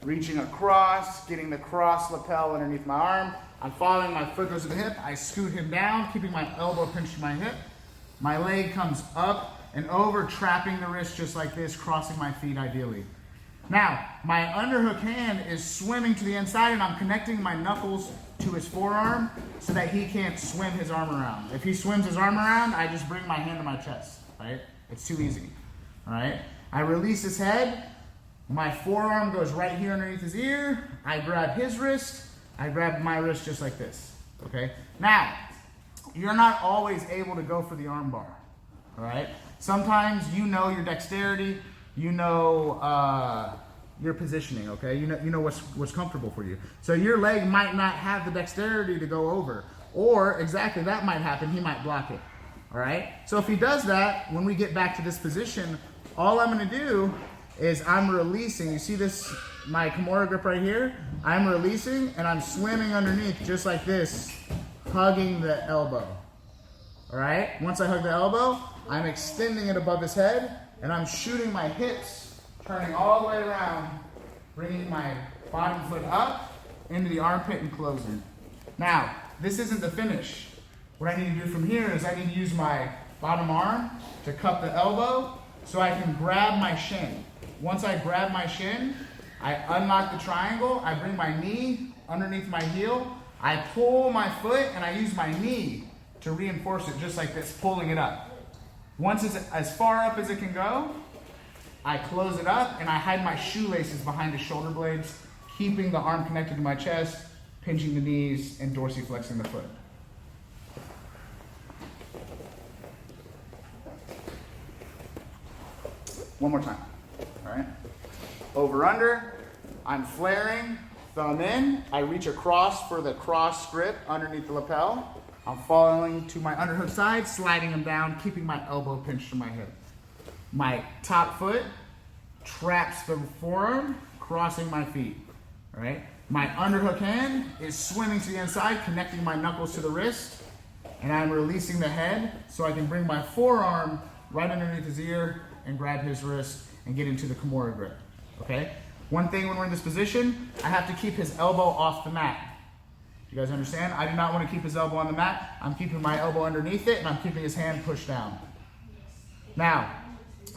reaching across, getting the cross lapel underneath my arm. I'm following, my foot goes to the hip. I scoot him down, keeping my elbow pinched to my hip. My leg comes up and over, trapping the wrist just like this, crossing my feet ideally. Now, my underhook hand is swimming to the inside and I'm connecting my knuckles to his forearm so that he can't swim his arm around. If he swims his arm around, I just bring my hand to my chest, right? It's too easy, all right? I release his head. My forearm goes right here underneath his ear. I grab his wrist. I grab my wrist just like this, okay? Now, you're not always able to go for the arm bar, all right? Sometimes you know your dexterity, you know your positioning, okay? You know what's comfortable for you. So your leg might not have the dexterity to go over, or exactly that might happen, he might block it, all right? So if he does that, when we get back to this position, all I'm gonna do is I'm releasing, you see this, my Kimura grip right here? I'm releasing and I'm swimming underneath just like this, hugging the elbow, all right? Once I hug the elbow, I'm extending it above his head and I'm shooting my hips, turning all the way around, bringing my bottom foot up into the armpit and closing. Now, this isn't the finish. What I need to do from here is I need to use my bottom arm to cup the elbow so I can grab my shin. Once I grab my shin, I unlock the triangle, I bring my knee underneath my heel, I pull my foot and I use my knee to reinforce it just like this, pulling it up. Once it's as far up as it can go, I close it up and I hide my shoelaces behind the shoulder blades, keeping the arm connected to my chest, pinching the knees and dorsiflexing the foot. One more time, all right? Over under, I'm flaring, thumb in, I reach across for the cross grip underneath the lapel. I'm falling to my underhook side, sliding him down, keeping my elbow pinched to my hip. My top foot traps the forearm, crossing my feet, all right? My underhook hand is swimming to the inside, connecting my knuckles to the wrist, and I'm releasing the head so I can bring my forearm right underneath his ear and grab his wrist and get into the Kimura grip, okay? One thing when we're in this position, I have to keep his elbow off the mat. Do you guys understand? I do not want to keep his elbow on the mat. I'm keeping my elbow underneath it and I'm keeping his hand pushed down. Now,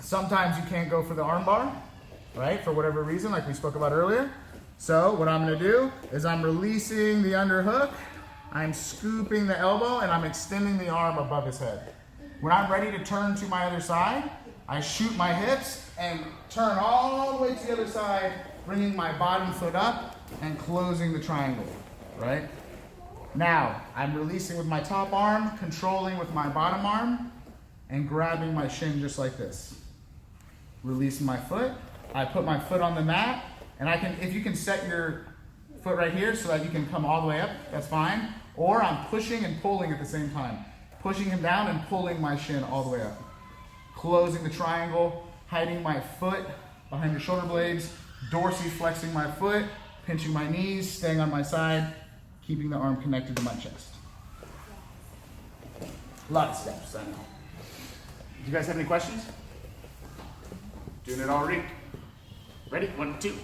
sometimes you can't go for the arm bar, right? For whatever reason, like we spoke about earlier. So what I'm gonna do is I'm releasing the underhook, I'm scooping the elbow and I'm extending the arm above his head. When I'm ready to turn to my other side, I shoot my hips and turn all the way to the other side, bringing my bottom foot up and closing the triangle, right? Now, I'm releasing with my top arm, controlling with my bottom arm, and grabbing my shin just like this. Releasing my foot, I put my foot on the mat, and I can, if you can set your foot right here so that you can come all the way up, that's fine. Or I'm pushing and pulling at the same time. Pushing him down and pulling my shin all the way up. Closing the triangle, hiding my foot behind the shoulder blades, dorsiflexing my foot, pinching my knees, staying on my side, keeping the arm connected to my chest. A lot of steps, I know. Do you guys have any questions? Doing it already? Ready? 1, 2.